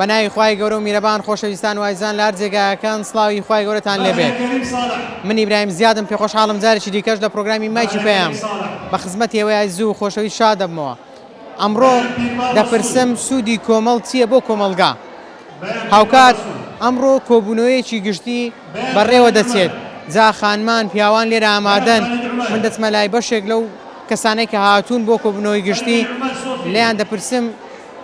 بەناوی خوای گەورە و میرەبان خۆشەویستان و ئازیزان لە هەر جێگایەکان سڵاوی خوای گەورەتان لێبێت. من ئیبراهیم زیادم پێ خۆشحاڵم جارێکی دیکەش لە پرۆگرامی مایکی پێیام بە خزمەتی ئێوەی عزیز و خۆشەویست شاد دەبمەوە. ئەمڕۆ دەپرسم سوودی کۆمەڵ چییە بۆ کۆمەلگا؟ هاوکات ئەمڕۆ کۆبوونەوەیەکی گشتی بەڕێوە دەچێت. جا خانمان پیاوان لێرە ئامادەن، من دەچمە لای بەشێک لەو کەسانەی کە هاتوون بۆ کۆبوونەوەی گشتی لێیان دەپرسم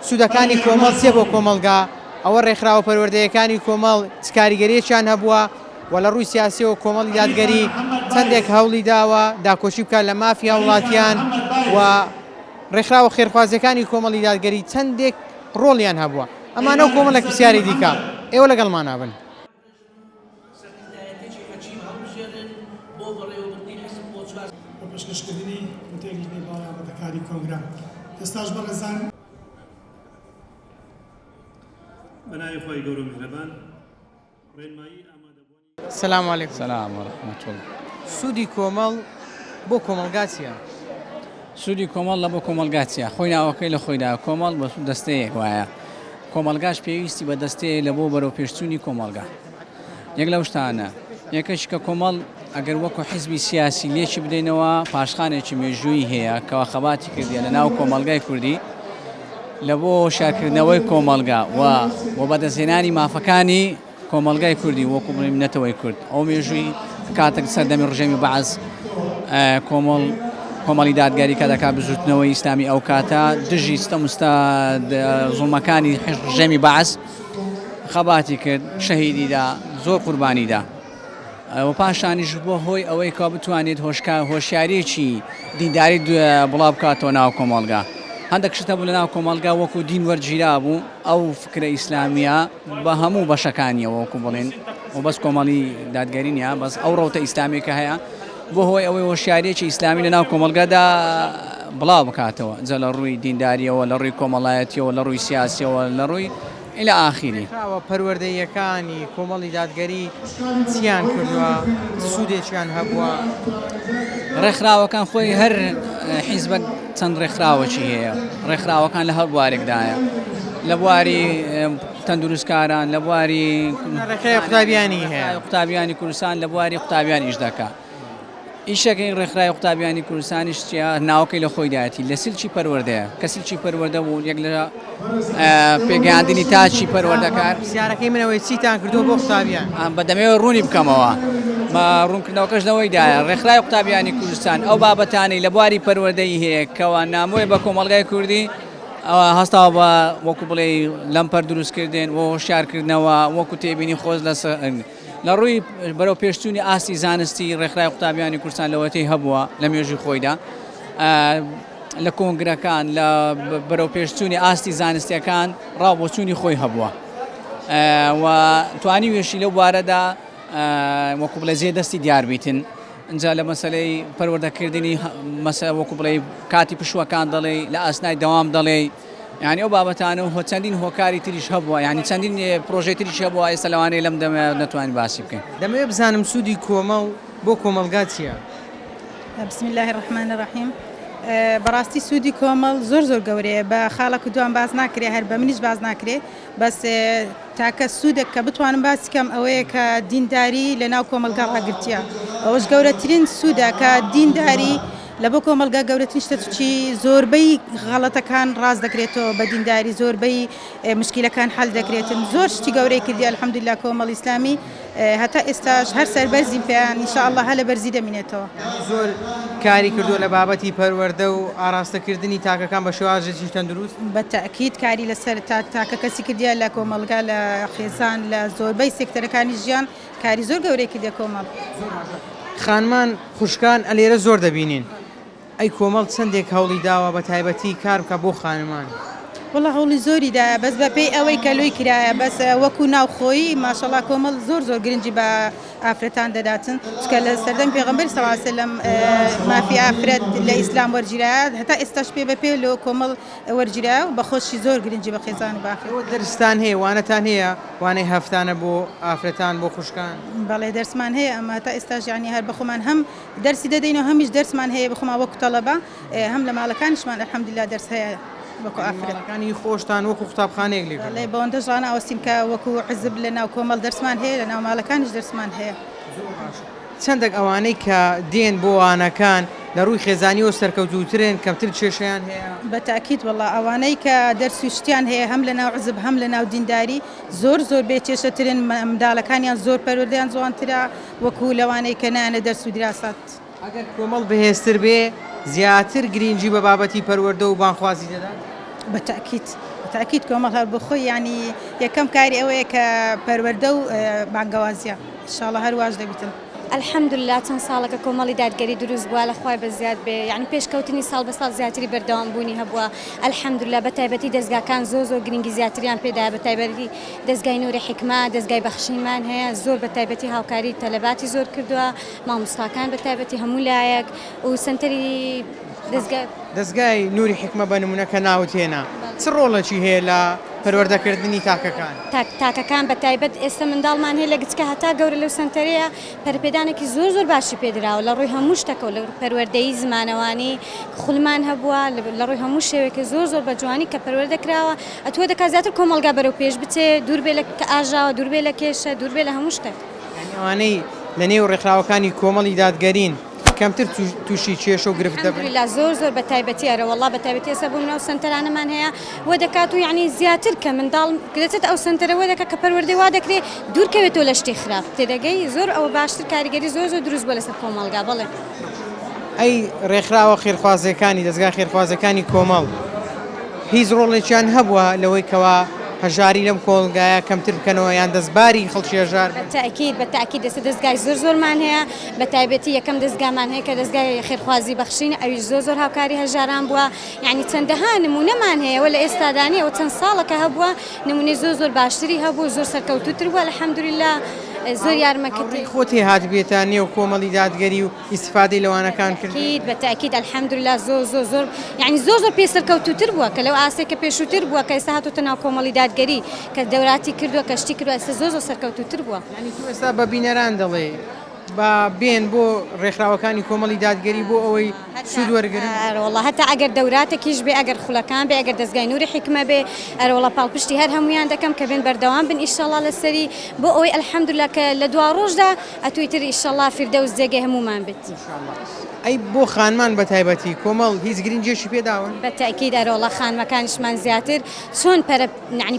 سوودەکانی کۆمەڵ چییە بۆ کۆمەلگا؟ ئەوە ڕێکخراوە پەروەردەیەکانی کۆمەڵ چ کاریگەریەکیان هەبووە و لە ڕووی سیاسیەوە کۆمەڵی دادگەری چەندێک هەوڵی داوە داکۆچی بکات لە مافیا وڵاتیان و ڕێکخراوە خێرخوازیەکانی کۆمەڵی دادگەری چەندێک ڕۆڵیان هەبووە. ئەمانە و کۆمەڵێک پرسیاری دیکە ئێوە لەگەڵمان نابن. پێشکەشکردنی وتێکی بەڕێوەبەرەکانی کۆنگرا دەستاش بەڕێزان بەناوی خۆی گەورە و میهرەبان ڕێنمایی ئامادەبوونی. سەلام عەلەیکوم. سەلام وەرەحمەتوڵڵاه. سوودی کۆمەڵ بۆ کۆمەلگا چییە؟ سوودی کۆمەڵ لە بۆ کۆمەلگا چییە؟ خۆی ناوەکەی لە خۆیدا کۆمەڵ بە دەستەیەک وایە. کۆمەلگاش پێویستی بە دەستەیە لە بۆ بەرەو پێشچوونی کۆمەلگا. یەک لەو شتانە یەکەش کە کۆمەڵ ئەگەر وەکو حیزبی سیاسی لێکی بدەینەوە پاشخانێکی مێژووی هەیە کەوا خەباتی کردیە لە ناو کۆمەلگای کوردی لە بۆ شارکردنەوەی کۆمەلگا و بەدەستهێنانی مافەکانی کۆمەلگای کوردی وەکو بڵێمنەتەوەی کورد. ئەو مێژووی کاتێک سەردەمی ڕژێمی بەعەز کۆمەڵی دادگاری کە دەکات بزوتنەوەی ئیسلامی ئەو کاتە دژی ستەمستا زوڵمەکانی ڕژێمی بەعەز خەباتی کرد، شەهیدیدا، زۆر قوربانیدا. و پاشانیش بۆ هۆی ئەوەی کا بتوانێت هۆشیارێکی دینداری بڵاو بکاتەوە ناو کۆمەلگا. هەندێک شتە بوو لە ناو کۆمەلگا وەکو دین وەرگیرا بوو ئەو فکرە ئیسلامیە بە هەموو بەشەکانیەوە وەکو بڵێن و بەس کۆمەڵی دادگەری نیە بەس ئەو ڕەوتە ئیسلامێکە هەیە بۆ هۆی ئەوەی هۆشیارێکی ئیسلامی لە ناو کۆمەلگادا بڵاو بکاتەوە جە لە ڕووی دینداریەوە لە ڕووی کۆمەڵایەتیەوە لە ڕووی سیاسیەوە لە ڕووی إلى آخره. پەروەردەیەکانی کۆمەڵی دادگەری چیان کردووە سوودێکیان هەبووە؟ ڕێکخراوەکان خۆی هەر حیزبەک چەند ڕێکخراوەکی هەیە. ڕێکخراوەکان لە هەر بوارێکدایە، لە بواری تەندروستکاران، لە بواری ڕێکخراوی قوتابیانی هەیە، قوتابیانی کوردستان لە بواری قوتابیانیش دەکات. ئیشەکەی ڕێکخراوی قوتابیانی کوردستانیش چیە؟ ناوەکەی لە خۆیدایەتی لە سلکی پەروەردەیە کە سلکی پەروەردە بوو یەک لە پێگەیاندنی تاچی پەروەردەکار. پرسیارەکەی منەوەی چیتان کردووە بۆ قوتابیان؟ بەدەمەوە ڕوونی بکەمەوە بە ڕوونکردنەوەکەشنەوەیدایە ڕێکخراوی قوتابیانی کوردستان ئەو بابەتانەی لە بواری پەروەردەی هەیە کەوا نامۆی بە کۆمەلگای کوردی ئەوە هەستاوە بە وەکو بڵێ لەمپەر دروستکردن و هۆشیارکردنەوە وەکو تێبینی خۆز لە ڕووی بەرەو پێشچوونی ئاستی زانستی ڕێکخراوی قوتابیانی کوردستان لەوەتەی هەبووە لە مێژووی خۆیدا لە کۆنگرەکان لە بەرەو پێشچوونی ئاستی زانستیەکان ڕاوبۆچوونی خۆی هەبووە و توانی وێشی لەو بوارەدا وەکو بڵێ زێدەستی دیاربیتن. اینجا لە مەسەلەی پەروەردەکردنی وەکو بڵێ کاتی پشووەکان دەڵێ لە ئاسنای دەوام دەڵێ یعنی ئەو بابەتانە و چەندین هۆکاری تریش هەبووە یعنی چەندین پرۆژەی تریش هەبووە ئێستا لەوانەیە لەم دەمە نەتوانین باسی بکەین. دەمەوێت بزانم سوودی کۆمەڵ بۆ کۆمەلگا چییە؟ بسم الله الرحمن الرحیم. بەڕاستی سوودی کۆمەڵ زۆر گەورەیە بە خاڵەکە دوان باز ناکرێ هەر بە منیش باز ناکرێ بەس تاکە سوودێک کە بتوانم باسی کەم ئەوەیە کە دینداری لە ناو کۆمەلگا ڕاگرتیە ئەوەش گەورەترین سوودە کە دینداری لە بۆ کۆمەلگا گەورەترین شتە تووچی زۆربەی غەڵەتەکان ڕاز دەکرێتەوە بە دینداری زۆربەی مشکلەکان حەل دەکرێتن زۆر شتی گەورەی کردی الحەمدوللا کۆمەڵ ئیسلامی هەتا ئێستاش هەر سەربەرزی پێیان ئینشاءالله هەر لە بەرزی دەمینێتەوە. زۆر کاری کردووە لە بابەتی پەروەردە و ئاراستەکردنی تاکەکان بە شێوازێکی تەندروست. بە تەئکید کاری لەسەر تاکە کەسی کردیە لە کۆمەلگا لە خێزان لە زۆربەی سێکتەرەکانی ژیان کاری زۆر گەورەی کردە کۆمەڵ. خانمان خوشکان ئەلێرە زۆر دەبینین. ئەی کۆمەڵ چەندێک هەوڵی داوە بە تایبەتی کار بکە بۆ خانمان؟ وڵا هەوڵی زۆریدا بەس بە پێی ئەوەی کە لۆی کرایە بەس وەکو ناوخۆی ماشەڵا کۆمەڵ زۆر گرنگی بە ئافرەتان دەداتن چکە لە سەردەمی پێغەمبەری صلی الله علیه و سلم مافی ئافرەت لە ئیسلام وەرگیرایە هەتا ئێستاش پێ بە پێ لۆ کۆمەڵ وەرگیرایە و بە خۆشی زۆر گرنگی بە خێزان و بافرەت. دەرستان هەیە وانەتان هەیە وانەی هەفتانە بۆ ئافرەتان بۆ خوشکان؟ بەڵێ دەرسمان هەیە ئەمە هەتا ئێستاش یعنی هەر بەخۆمان هەم دەرسی دەدەینەوە هەمیش دەرسمان هەیە بخۆمان وەکو تەڵەبە هەم لە ماڵەکانیشمان الحەمدوللا دەرس هەیە. وەکو ئافرەت ماڵەکانی خۆشتان وەکو قوتابخانەیەک لێ لێ بەوەندە ژانە ئەوەستیم کە وەکو حزب لە ناو کۆمەڵ دەرسمان هەیە لە ناو ماڵەکانیش دەرسمان هەیە چەندێک ئەوانەی کە دێن بۆ وانەکان لە ڕووی خێزانی و سەرکەوتوترێن کەمتر کێشەیان هەیە بەتاکیید وڵا ئەوانەی کە دەرسوشتیان هەیە هەم لە ناو حزب هەم لە ناو دینداری زۆر بێ کێشەترن منداڵەکانیان زۆر پەروەردەیان جوانترە وەکو لەوانەی کە نانە دەرس و دراسات ئەگەر کۆمەڵ بەهێزتر بێ زیاتر گرنگی بە بابەتی پەروەردە و بانخوازی دەدات بەتاکیید کۆمەڵ هەر بخۆی ینی یەکەم کاری ئەوەیە کە پەروەردە و بانگەوازیە ئینشاڵڵا هەرواش دەبیتن الحەمدوللا چەند ساڵەکە کۆمەڵی دادگەری دروست بووە لە خوای بەزیاد بێ یعنی پێشکەوتنی ساڵ بە ساڵ زیاتری بەردەوامبوونی هەبووە الحەمدوللا بە تایبەتی دەستگاکان زۆر گرنگی زیاتریان پێدایە بە تایبەتی دەستگای نوری حکمە دەستگای بەخشینمان هەیە زۆر بە تایبەتی هاوکاری تەلەباتی زۆر کردووە مامۆستاکان بە تایبەتی هەموو لایەک و سنتەری دەستگای نوری حکمە بە نمونەکە ناوتێنە چ ڕۆڵەکی هەیە لە پەروەردەکردنی تاکەکان تاکەکان بە تایبەت ئێستا منداڵمان هەیە لە گچکە هەتا گەورە لەو سنتەرەیە پەرپێدانێکی زۆر باشی پێدراوە لە ڕووی هەموو شتەکە و لە پەروەردەیی زمانەوانی خوڵمان هەبووە لە ڕووی هەموو شێوەیەکی زۆر بە جوانی کە پەروەردەکراوە ئەتووە دەکات زیاتر کۆمەڵگا بەرەو پێش بچێ دوور بێ لە ئاژاوە دوور بێ لە کێشە دوور بێ لە هەموو شتێک ئەوانەی لە نێو ڕێکخراوەکانی کۆمەڵی دادگەرین کەمتر تووشی کێشە و گرفت دەبن لا زۆر بە تایبەتی ئەرە وڵا بە تایبەتی ئێستا بوو ناو سنتەرانەمان هەیە وە دەکات و یعنی زیاتر کە منداڵ دەچێت ئەو سنتەرەوە دەکات کە پەروەردەی وا دەکرێت دوورکەوێتەوە لە شتی خراپ تێدەگەی زۆر ئەوە باشتر کاریگەری زۆر دروست بووە لەسەر کۆمەڵگا بڵێ ئەی ڕێکخراوە خێرخوازەکانی دەستگا خێرخوازەکانی کۆمەڵ هیچ ڕۆڵێکیان هەبووە لەوەی کەوا هەژاری لەم کۆڵگایە کەمتر بکەنەوە یان دەستباری خەڵکی هەژار بەتاکید دەستگای زۆرمان هەیە بە تایبەتی یەکەم دەستگامان هەیە کە دەستگای خێرخوازی بەخشین ئەویش زۆر هاوکاری هەژاران بووە یعنی چەندەها نمونەمان هەیە وە لە ئێستادانی ئەوە چەند ساڵەکە هەبووە نمونەی زۆر باشتری هەبوو زۆر سەرکەوتوتر بووە الحەمدوللا زۆر یارمەکردی خۆتی هاتبێتە نێو کۆمەڵی دادگەری و ئیسفادەی لەوانەکان کرد بەتاکید الحەمدوللا زۆر یعنی زۆر پێسەرکەوتوتر بووە کە لەو ئاسێکە پێشووتر بووە کە ئێستا هاتوتە ناو کۆمەڵی دادگەری کە دەوراتی کردووە کەشتی کردووە ئێستا زۆر سەرکەوتوتر بووە ینی تو ئێستا بە بینەران دەڵێ با بێن بۆ ڕێکخراوەکانی کۆمەڵی دادگەری بۆ ئەوەی سوود وەرگرن وڵا هەتا ئەگەر دەوراتێکیش بێ ئەگەر خولەکان بێ ئەگەر دەستگای نوری حکمە بێ ئەرەوەڵا پاڵپشتی هەر هەمویان دەکەم کە بێن بەردەوام بن ئیشەڵا لەسەری بۆ ئەوەی الحەمدوللا کە لە دوا ڕۆژدا ئەتویتر ئیشەڵا فیردەوس جێگەی هەمومان بێت ئەی بۆ خانمان بە تایبەتی کۆمەڵ هیچ گرنگێکی پێداون بەتاکید ئەرەوەڵا خانمەکانیشمان زیاتر چۆن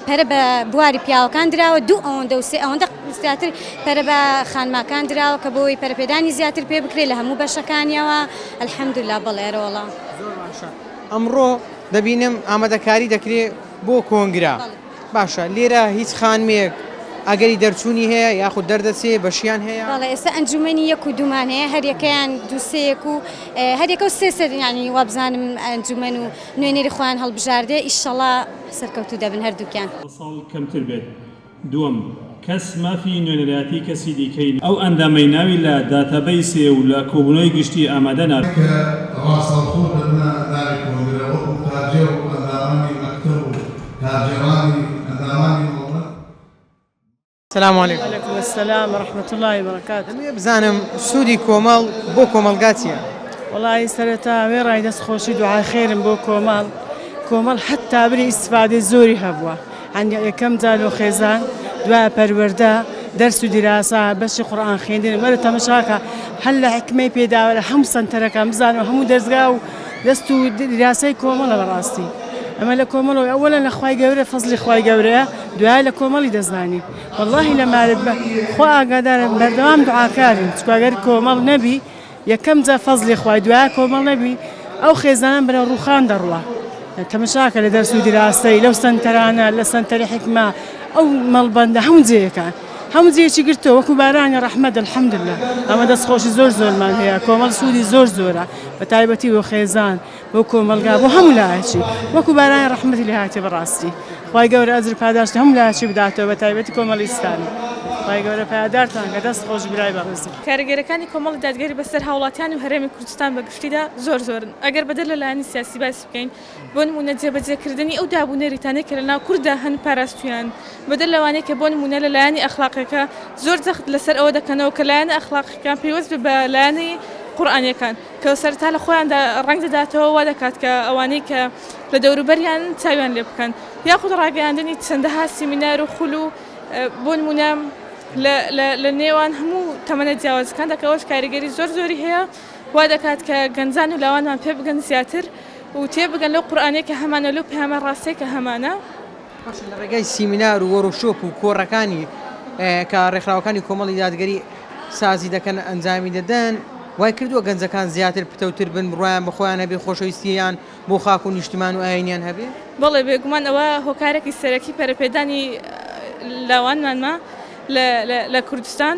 پەرە بە بواری پیاوەکان دراوە دوو ئەوەندە و سێ ئەوەندە زیاتر پەرە بە خانماکان دراوە کە بۆی پەرپێدانی زیاتر پێ بکرێت لە هەموو بەشەکانیەوە الحەمدوللا بەڵێ ئەرەوەڵا ئەمڕۆ دەبینم ئامادەکاری دەکرێت بۆ کۆنگرا باشە لێرە هیچ خانمێک ئەگەری دەرچوونی هەیە یاخود دەردەچێ بەشیان هەیە بەڵێ ئێستا ئەنجومەنی یەک و دوومان هەیە هەریەکەیان دووسەیەک و هەریەکە و سێسەر ینی وابزانم ئەنجومەن و نوێنێری خۆیان هەڵبژاردێ ئیشەڵا سەرکەوتوو دەبن هەردووکیان ساڵ کەمتر بێت دووەم کەس مافی نوێنەراتی کەسی دیکەین ئەو ئەندامەی ناوی لە داتەبەیسێ و لە کۆبوونەوەی گشتی ئامادە نات کە ڕاستەوخۆ ببنە ناوی کۆنگرە وەکو کارجێ و ئەندامانی مەکتەب و کارجێڕانی ئەندامانی وڵات. سلام علیکم. وعلیکم السلام ورحمة الله وبركاته. دەمەوێت بزانم سوودی کۆمەڵ بۆ کۆمەڵگا چییە؟ والله سەرەتا وێ ڕای دەستخۆشی دوعای خێرم بۆ کۆمەڵ حتا بری ئیسفادەی زۆری هەبووە هەندێ یەکەم جار و خێزان دوای پەروەردە دەرس و دیراسا بەشی قورئان خوێندن وەرە تەماشاکە هەر لە حکمەی پێداوە لە هەموو سەنتەرەکان بزانم هەموو دەستگا و دەست و دیراسەی کۆمەڵە بەڕاستی ئەمە لە کۆمەڵەوە ئەوەلە لە خوای گەورە فەزلی خوای گەورەیە دوای لە کۆمەڵی دەزانی واللهی لە مالب خوا ئاگادارم بەردەوام دوعاکارین چکواگەر کۆمەڵ نەبی یەکەم جا فەزلی خوای دوای کۆمەڵ نەبی ئەو خێزانان بەرە ڕووخان دەڕوە تەماشاکە لە دەرس و دیراستەی لەو سەنتەرانە لە سەنتەری حکمە ئەو مەڵبەندە هەموو جێیەکان هەموو جێکی گرتەوە وەکو بارانی ڕەحمەت الحەمدوللا ئەمە دەستخۆشی زۆرمان هەیە کۆمەڵ سوودی زۆرە بە تایبەتی بۆ خێزان بۆ کۆمەلگا بۆ هەموو لایەکی وەکو بارانی ڕەحمەتی لە هاتێ بەڕاستی خوای گەورە ئەجر پاداشتی هەموو لایەکی بداتەوە بە تایبەتی کۆمەڵی ئیسلامی خوای گەورە پایدارتان کە دەستخۆش برای بەڕێزی کاریگەرەکانی کۆمەڵی دادگەری بەسەر هاوڵاتیان و هەرێمی کوردستان بە گشتیدا زۆرن ئەگەر بەدەر لەلایەنی سیاسی باسی بکەین بۆ نمونە جێبەجێکردنی ئەو دابوونە ریتانەی کە لەناو کووردا هەن پاراستویان بەدەر لەوانەیە کە بۆ نمونە لەلایەنی ئەخلاقیەکە زۆر جەخت لەسەر ئەوە دەکەنەوە کە لایەنە ئەخلاقیەکان پێوەست بە لایەنی قورئانیەکان کە سەرتا لە خۆیاندا ڕنگ دەداتەوە وا دەکات کە ئەوانەی کە لە دەوروبەریان چاویان لێ بکەن یاخود ڕاگەیاندنی چەندەها سیمینار و خول و بۆ نمونە لە نێوان هەموو تەمەنە جیاوازەکان دەکەوەش کاریگەری زۆر زۆری هەیە وا دەکات کە گەنجان و لاوانمان پێ بگەن زیاتر و تێ بگەن لەو قورئانەیە کە هەمانە لەو پەیامە ڕاستەی کە هەمانە لە ڕێگای سیمینار و وەرۆشۆپ و کۆڕەکانی کە ڕێکخراوەکانی کۆمەڵی دادگەری سازی دەکەن ئەنجامی دەدەن وای کردووە گەنجەکان زیاتر پتەوتر بن بڕوایان بەخۆیان هەبێ خۆشەویستیان بۆ خاک و نیشتمان و ئاینیان هەبێ بەڵێ بێگومان ئەوە هۆکارێکی سەرەکی پەرەپێدانی لاوانمانمە لە کوردستان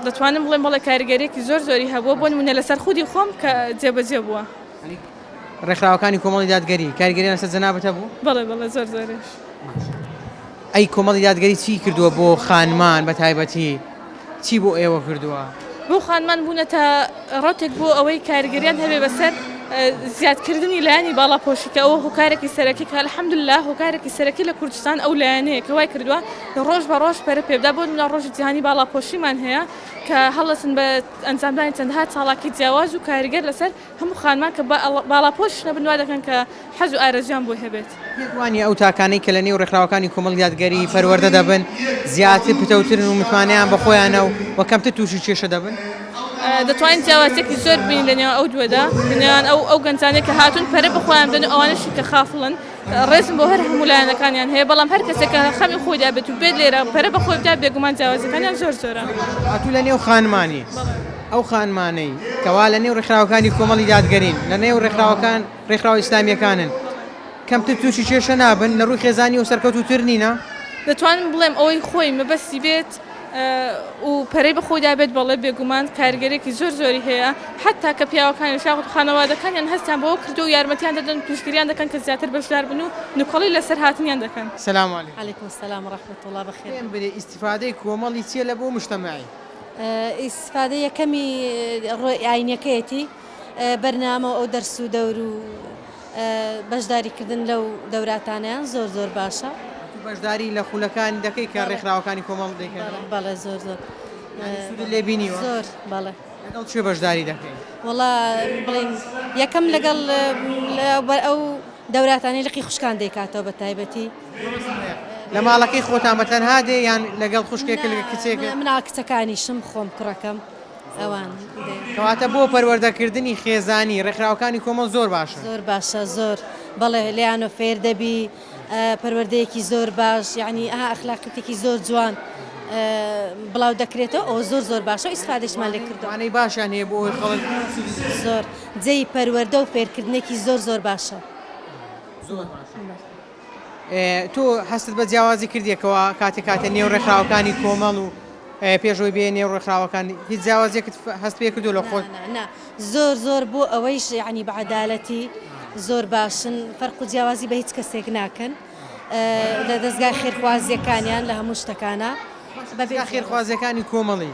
دەتوانم بڵێم بەڵێ کاریگەریەکی زۆر زۆری هەبووە بۆ نمونە لەسەر خودی خۆم کە جێبەجێ بووە ڕێکخراوەکانی کۆمەڵی دادگەری کاریگەریان لەسەر جەنابەتە بوو بەڵێ زۆر زۆرش ئەی کۆمەڵی دادگەری چی کردووە بۆ خانمان بە تایبەتی چی بۆ ئێوە کردووە بۆ خانمان بوونەتە ڕۆتێک بۆ ئەوەی کاریگەریان هەبێ بەسەر زیادکردنی لایانی باڵاپۆشی کە ئەوە هۆکارێکی سەرەکی کە الحەمدولله هۆکارێکی سەرەکی لە کوردستان ئەو لایەنەیە کە وای کردووە ڕۆژ بە ڕۆژ پەرە پێبدا بۆ منە ڕۆژی جیهانی باڵاپۆشیمان هەیە کە هەڵەسن بە ئەنجامدانی چەندها چاڵاکی جیاواز و کاریگەر لەسەر هەموو خانمان کە باڵاپۆش نەبنوا دەکەن کە حەز و ئارەزیان بۆ هەبێت یەکوانی ئەو تاکانەی کە لە نێو ڕێکخراوەکانی کۆمەڵی دادگەری پەروەردە دەبن زیاتر پتەوترن و متمانیان بەخۆیانە و کەمتر تووشی کێشە دەبن دەتوانین جیاوازێکی زۆر بین لە نێوان ئەو دووەدا لەنێوان ئەو گەنجانەی کە هاتوون پەرە بەخۆیان بدەن ئەوانشی کە خافڵن ڕێزم بۆ هەر هەموو لایەنەکانیان هەیە بەڵام هەر کەسێک کە خەمی خۆی دابێت و بێت لێرە پەرە بەخۆی بدا بێگومان جیاوازەکانیان زۆر زۆرە هاتوو لە نێو خانمانی ئەو خانمانەی کەوا لە نێو ڕێکخراوەکانی کۆمەڵی دادگەرین لە نێو ڕێکخراوە ئیسلامیەکانن کەمتر تووشی کێشە نابن لە ڕووی خێزانی و سەرکەوتوتر نینە دەتوانم بڵێم ئەوەی خۆی مەبەستی بێت و پەرەی بە خۆیدا بێت بەڵێ بێگومان کاریگەرێکی زۆر زۆری هەیە حتا کە پیاوەکانی شاخت خانەوادەکانیان هەستیان بەوە کردو و یارمەتیان دەدەن پشتگیریان دەکەن کە زیاتر بەشدار بن و نکۆڵی لەسەر هاتنیان دەکەن سلام علیکم السلام ورحمة الله بخير بێ ئیسیفادەی کۆمەڵی چیە لە بۆ مجتەماعی ئیسفادە یەکەمی ئاینەکەیەتی بەرنامە ئەو دەرس و دەور و بەشداریکردن لەو دەوراتانیان زۆر زۆر باشە بەشداری لە خولەکانی دەکەی کە ڕێکخراوەکانی کۆمەڵ دەکەن بەڵێ زۆر لێ بینیوە زۆر بەڵێ لەگەڵ چێ بەشداری دەکەین وڵا بڵین یەکەم لەگەڵ ئەو دەوراتانی لقی خوشکان دەیکاتەوە بە تایبەتی لە ماڵەکەی خۆتان بە تەنها دێ یان لەگەڵ خوشکێکە لە کچێکە مناڵ کچەکانیشم خۆم کوڕەکەم ئەوان کەواتە بۆ پەروەردەکردنی خێزانی ڕێکخراوەکانی کۆمەڵ زۆر باشە زۆر باشە زۆر بەڵێ لیانۆ فێر دەبی پەروەردەیەکی زۆر باش یعنی ئەخلاقیتێکی زۆر جوان بڵاو دەکرێتەوە ئەو زۆر زۆر باشە و ئیسفادەشمان لێ کردوانەی باشیان هەیە بۆ ئەوی خەڵک زۆر جێی پەروەردە و فێرکردنێکی زۆر زۆر باشە تۆ هەستت بە جیاوازی کردیەکەوە کاتێک نێو ڕێکخراوەکانی کۆمەڵ و پێشەوەی بێ نێو ڕێکخراوەکانی هیچ جیاوازێکت هەست پێ کردو لە خۆت زۆر بۆ ئەوەیش یعنی بەعەدالەتی زۆر باشن فەرق و جیاوازی بە هیچ کەسێک ناکەن لە دەستگای خێرخوازیەکانیان لە هەموو شتەکانە بەبێ خێرخوازیەکانی کۆمەڵی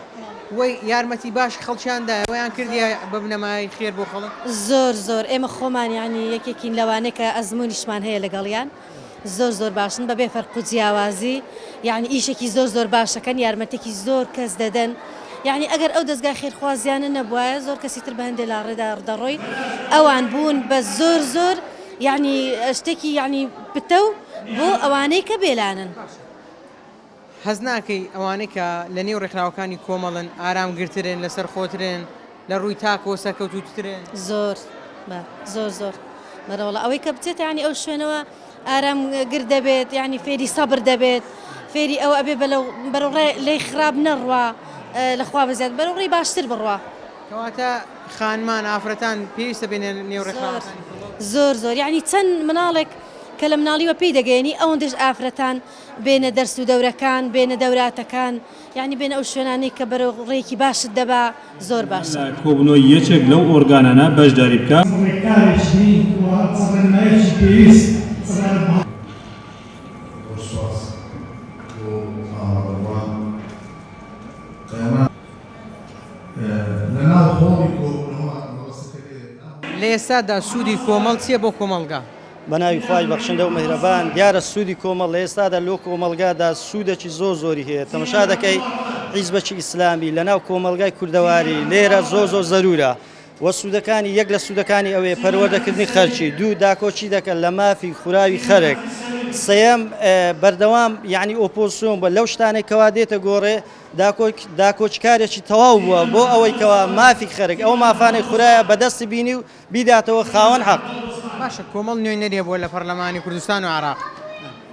وەی یارمەتی باش خەڵکیاندا ئەویان کردی بە بنەمای خێر بۆ خەڵک زۆر ئێمە خۆمان یعنی یەکێکین لەوانەیە کە ئەزممویشمان هەیە لەگەڵیان زۆر باشن بەبێ فەرق و جیاوازی یعنی ئیشێکی زۆر باشەکەن یارمەتێکی زۆر کەس دەدەن یعنی ئەگەر ئەو دەستگای خێرخوازیانە نەبووایە زۆر کەسی تر بە هەندێک لا ڕێدا ڕدەڕۆی ئەوان بوون بە زۆر یعنی شتێکی یعنی پتە و بۆ ئەوانەی کە بێلانن حەز ناکەی ئەوانەی کە لە نێو ڕێکخراوەکانی کۆمەڵن ئارامگرترن لەسەر خۆترن لە ڕووی تاکۆ سەکەوتوترن زۆر مەرەوەڵە ئەوەی کە بچێت ینی ئەو شوێنەوە ئارامگر دەبێت یعنی فێری سەبر دەبێت فێری ئەوە ئەبێ بەرەو لێی خراپ نەڕوا لەخوا بزیاد بەرەو ڕێی باشتر بڕوا کەواتە خانمان ئافرەتان پێویستە بێنێ نێو ڕێکخراوەکانی زۆر یعنی چەند مناڵێک کە لە مناڵیوە پێی دەگەێنی ئەوەندەش ئافرەتان بێنە دەرس و دەورەکان بێنە دەوراتەکان یعنی بێنە ئەو شوێنانەی کە بەرەو ڕێکی باشت دەبا زۆر باشە کۆبنەوەی یەکێک لەو ئۆرگانانە بەشداری بکە لە ئێستادا سوودی کۆمەڵ چییە بۆ کۆمەڵگا بەناوی خوای بەخشندە و مهرەبان دیارە سوودی کۆمەڵ لە ئێستادا لۆ کۆمەلگادا سوودێکی زۆری هەیە تەماشا دەکەی حیزبەکی ئیسلامی لەناو کۆمەلگای کوردەواری لێرە زۆر زەرورە وە سوودەکانی یەک لە سوودەکانی ئەوەیە پەروەردەکردنی خەرچی، دوو داکۆچی دەکەن لە مافی خوراوی خەرک، سەیەم بەردەوام یعنی ئۆپۆزسیۆن بە لەو شتانێک کەوا دێتە گۆڕێ داکۆچکارێکی تەواو بووە بۆ ئەوەی کەوا مافی خەرک ئەو مافانەی خورایە بەدەستی بینی و بیداتەوە خاوەن حەق. باشە کۆمەڵ نوێنەریە بۆ لە پەرلەمانی کوردستان و عێراق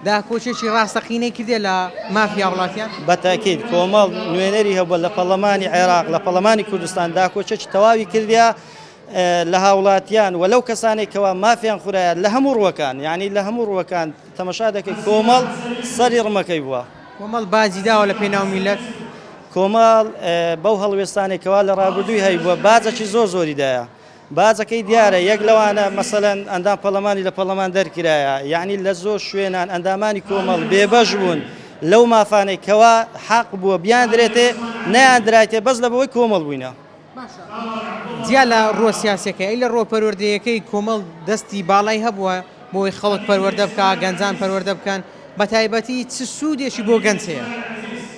داکۆچێکی ڕاستەقینەی کردێ لە مافیا وڵاتیان بەتاکید کۆمەڵ نوێنەری هەبووە لە پەرلەمانی عێراق لە پەرلەمانی کوردستان داکۆچێکی تەواوی کردیا لە هاوڵاتیان و لەو کەسانێک کەوا مافیان خورایە لە هەموو ڕووەکان یعنی لە هەموو ڕووەکان تەمەشا دەکەی کۆمەڵ سەری ڕمەکەی بووە. کۆمەڵ بازی داوە لە پێناو میلەت کۆمەڵ بەو هەڵوێستانێکەوە لە ڕابردووی هەیبووە بازێکی زۆریدایە. بازەکەی دیارە یەک لەوانە مەسەلەن ئەندام پەرلەمانی لە پەرلەمان دەرکرایە یعنی لە زۆر شوێنان ئەندامانی کۆمەڵ بێبەش بوون لەو مافانەی کەوا حەق بووە بیان درێتێ نەیاندرایتێ بەس لە بەوەی کۆمەڵ بووینە. جیا لە ڕۆ سیاسەکە ئەی لە ڕۆ پەروەردەیەکەی کۆمەڵ دەستی باڵای هەبووە بۆی خەڵک پەروەردە بکە گەنجان پەروەردە بکەن بە تایبەتی چ سوودێکی بۆ گەنج هەیە؟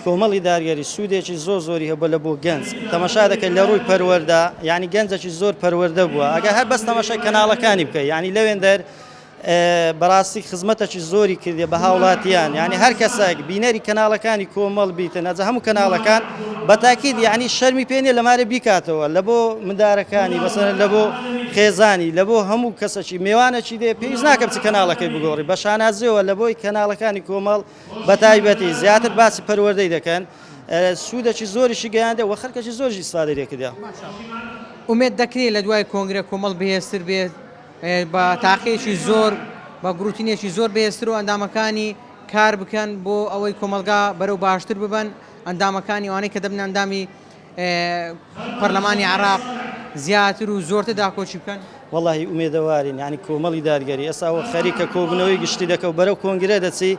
کۆمەڵی دارگەری سوودێکی زۆری هەبووە لە بۆ گەنج تەماشا دەکەن لە ڕووی پەروەردە یعنی گەنجێکی زۆر پەروەردە بووە ئەگە هەر بەس تەماشای کەناڵەکانی بکە یعنی لەوێن دەر بەڕاستی خزمەتێکی زۆری کردێ بە هاوڵاتیان یعنی هەر کەسێک بینەری کەناڵەکانی کۆمەڵ بیتن ئەجە هەموو کەناڵەکان بەتاکید یعنی شەرمی پێنێ لەمارە بیکاتەوە لە بۆ مندارەکانی بەسەر لە بۆ خێزانی لە بۆ هەموو کەسێکی میوانەکی دێ پێویست ناکەم چ کەناڵەکەی بگۆڕی بە شانازیەوە لە بۆی کەناڵەکانی کۆمەڵ بە تایبەتی زیاتر باسی پەروەردەی دەکەن سوودێکی زۆریشی گەیاندە و خەڵکێکی زۆری ئیستفادەی لێکردیا. ئومێد دەکرێت لە دوای کۆنگرە کۆمەڵ بەهێزتر بێت بە تاقیێکی زۆر بە گروتینێکی زۆر بەهێزتر و ئەندامەکانی کار بکەن بۆ ئەوەی کۆمەلگا بەرەو باشتر ببن ئەندامەکانی ئەوانەی کە دەبن ئەندامی پەرلەمانی عێراق زیاتر و زۆرتر داکۆچی بکەن. واللهی ئومێدەوارین یعنی کۆمەڵی دارگەری ئێستاوە خەریکە کۆبنەوەی گشتی دەکە و بەرەو کۆنگرە دەچی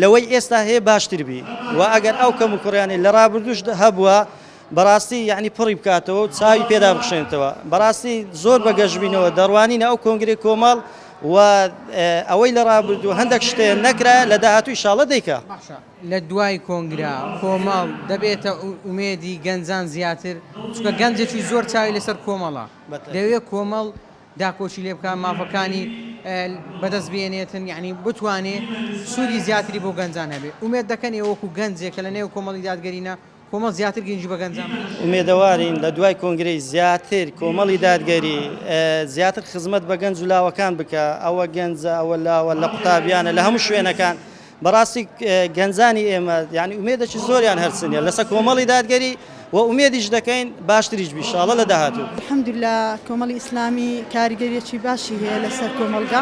لەوەی ئێستا هەیە باشتر بی و ئەگەر ئەو کەم و کوڕیانی لە ڕابردوش هەبووە بەڕاستی یعنی پڕی بکاتەوە و چاوی پێدا بخشێنێتەوە بەڕاستی زۆر بەگەشتبینەوە دەڕوانینە ئەو کۆنگری کۆمەڵ و ئەوەی لە ڕابردوو هەندێک شتێن نەکرا لە داهاتووی شاڵە دەیکە. لە دوای کۆنگرا کۆمەڵ دەبێتە ئومێدی گەنجان زیاتر چکە گەنجێکی زۆر چاوی لەسەر کۆمەڵە دەوێت کۆمەڵ داکۆچی لێ بکە مافەکانی بەدەست بێنێتن یعنی بتوانێت سوودی زیاتری بۆ گەنجان هەبێت ئومێد دەکەن وەکو گەنجێکە لە نێو کۆمەڵی دادگەرینە کۆمەڵ زیاتر گەنجی بە گەنجان ئومێدەوارین لە دوای کۆنگرەی زیاتر کۆمەڵی دادگەری زیاتر خزمەت بە گەنج و لاوەکان بکە ئەوە گەنجە ئەوە لاوە لە قوتابیانە لە هەموو شوێنەکان بەڕاستی گەنجانی ئێمە یعنی ئومێدەی زۆریان هەرسنیە لەسەر کۆمەڵی دادگەری و ئومێدیش دەکەین باشتریش بیشاڵە لە داهاتوو. الحەمدوللا کۆمەڵی ئیسلامی کاریگەریەکی باشی هەیە لەسەر کۆمەڵگا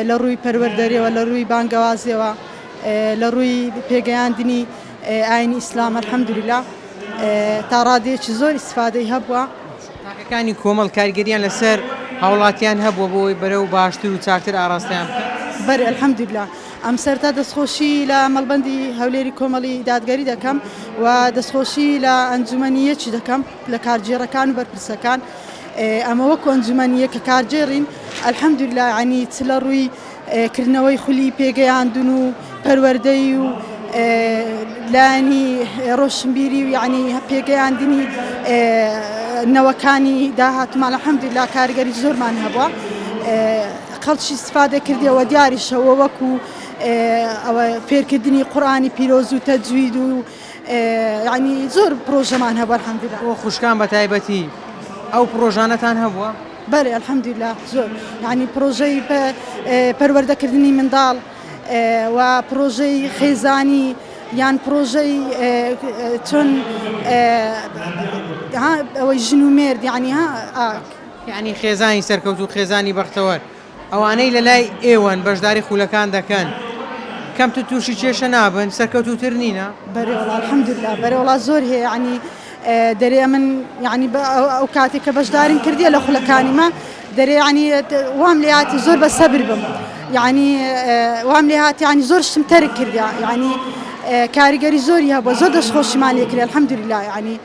لە ڕووی پەروەردەریەوە لە ڕووی بانگەوازیەوە لە ڕووی پێگەیاندنی ئاینی ئیسلام الحەمدوللا تا ڕادەیەکی زۆر ئیسفادەی هەبووە. تاقەکانی کۆمەڵ کاریگەریان لەسەر هاوڵاتیان هەبووە بۆی بەرەو باشتر و چاکتر ئاراستیان بکەن. بەرێ الحەمدوللا ئەم سەرتا دەستخۆشی لە مەڵبەندی هەولێری کۆمەڵی دادگەری دەکەم و دەستخۆشی لە ئەنجومەنیەکی دەکەم لە کارجێڕەکان و بەرپرسەکان ئەمە وەکو ئەنجومەنیە کە کارجێڕین الحەمدوللا عنی چ لە ڕووی کردنەوەی خولی پێگەیاندن و پەروەردەی و لانی ڕۆشنبیری و یعنی پێگەیاندنی نەوەکانی داهاتمان الحەمدوللا کارگەری زۆرمان هەبووە خەڵکی استفادە کردیەوە دیاریشەوە وەکو ئەوە فێرکردنی قورئانی پیرۆز و تەجوید و یعنی زۆر پرۆژەمان هەبووە الحەمدوللا. بۆ خوشکان بە تایبەتی ئەو پرۆژانەتان هەبووە؟ بەڵێ الحەمدوللا زۆر یعنی پرۆژەی پەروەردەکردنی منداڵ و پرۆژەی خێزانی یان پرۆژەی چۆن ئەوەی ژن و مێرد یعنی خێزانی سەرکەوت و خێزانی بەختەوەر ئەوانەی لە لای ئێوەن بەشداری خولەکان دەکەن کەم تووشی کێشە نابن سەرکەوتوتر نینە؟ بەرێوەڵا الحەمدوللا بەرێوەڵا زۆر هەیە ینی دەرێ من ینی ئەو کاتێک کە بەشداریم کردیە لە خولەکانی ما دەرێ ینی وام لێ هاتی زۆر بە سەبر بم یعنی وام لێ هاتی ینی زۆر شتم تەرک کردیا ینی کاریگەری زۆری هەبووە زۆر دەستخۆشیمان لێ کرد الحەمدوللا ینی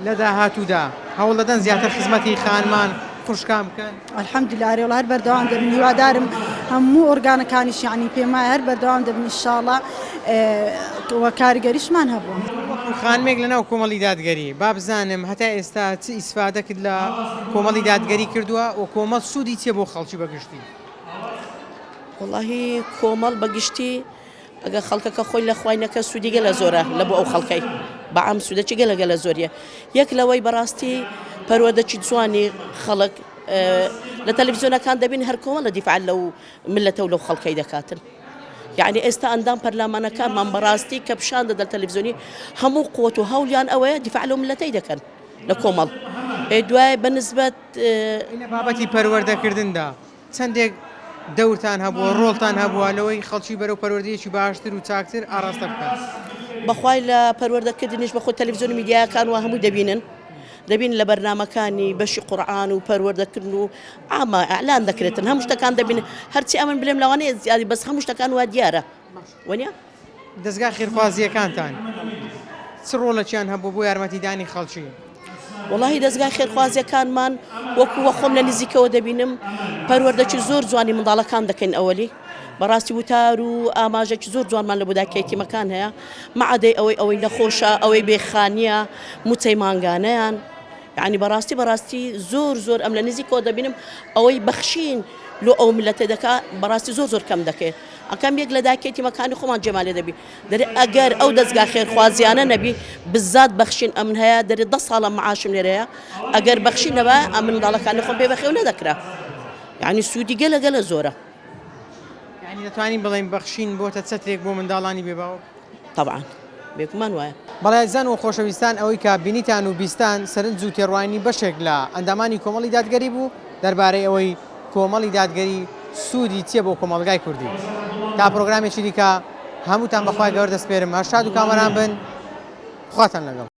لە داهاتوودا هەوڵ دەدەن زیاتر خزمەتی خانمان خوشکان بکەن. الحەمدوللا هەرێوەڵا هەر بەردەوام دەبن هیوادارم هەموو ئۆرگانەکانیش یعنی پێم وایە هەر بەردەوام دەبن ئینشاڵڵا وە کاریگەریشمان هەبووە. خانمێک لەناو کۆمەڵی دادگەری با بزانم هەتا ئێستا چ ئیسفادەکرد لە کۆمەڵی دادگەری کردووە و کۆمەڵ سوودی چیە بۆ خەڵکی بەگشتی واللهی کۆمەڵ بەگشتی ئەگە خەڵکەکە خۆی لە خوێنەکە سوودی گەلە زۆرە لە بۆ ئەو خەڵکەی بەعام سوودەچی گەلە زۆریە یەک لەوەی بەڕاستی پەروەردەچی جوانی خەڵک لە تەلەڤیزیۆنەکان دەبین هەر کۆمەڵە دیفاع لەو ملەتە و لەو خەڵکەی دەکاتن یعنی ئێستا ئەندام پەرلەمانەکانمان بەڕاستی کە پیشان دەدەن تەلەڤیزیۆنی هەموو قوت و هەولیان ئەوەیە دیفاع لەو ملەتەی دەکەن لە کۆمەڵ دوای بەنسبەت لە بابەتی پەروەردەکردندا چەندێک دەورتان هەبووە ڕۆڵتان هەبووە لەوەی خەڵکی بەرەو پەروەردەیەکی باشتر و چاکتر ئاراستە بکات بەخوای لە پەروەردەکردنیش بەخۆ تەلەڤیزیۆن میدیاکان و هەموو دەبین لە بەرنامەکانی بەشی قورئان و پەروەردەکردن و ئاما ئەعلان دەکرێتن هەموو شتەکان دەبین هەرچی ئەمن بڵێم لەوانەیە زیادی بەس هەموو شتەکان وا دیارە وەنیا دەستگا خێرخوازیەکانتان چ ڕۆڵەکیان هەبوو بۆ یارمەتیدانی خەڵکی وڵی دەستگای خێرخوازیەکانمان وەکووە خۆم لە نزیکەوە دەبینم پەروەردەکی زۆر جوانی منداڵەکان دەکەین ئەوەلی بەڕاستی وتار و ئاماژێکی زۆر جوانمان لە بوداکێتیمەکان هەیە مەعادەی ئەوەی نەخۆشە ئەوەی بێخانیە موچەی مانگانەیان یعنی بەڕاستی زۆر ئەم لە نزیکەوە دەبینم ئەوەی بەخشین لۆ ئەو ملەتە دەکا بەڕاستی زۆر کەم دەکەێت ئەکەم یەک لە داکێتیمەکانی خۆمان جێمالێ دەبی دەرێ ئەگەر ئەو دەستگا خێرخوازیانە نەبی بزات بەخشین ئەمن هەیە دەرێت 10 ساڵە معاشم لێرەیە ئەگەر بەخشینەوە ئەم منداڵەکانی خۆم پێ بەخێو نەدەکرا یعنی سوودی گەلە زۆرە یعنی دەتوانین بڵێن بەخشین بۆتە چەترێک بۆ منداڵانی بێباوە طبعا بێگومان وایە بەڵایزان و خۆشەویستان ئەوەی کە بینیتان و بیستان سەرنج و تێڕوانی بەشێک لە ئەندامانی کۆمەڵی دادگەری بوو دەربارەی ئەوەی کۆمەڵی دادگەری سوودی چیە بۆ کۆمەڵگای کوردی تا پرۆگرامێکی دیکە هەمووتان بەخوای گەورە دەسپێرم هەشاد و کامەران بن خواتان لەگەڵ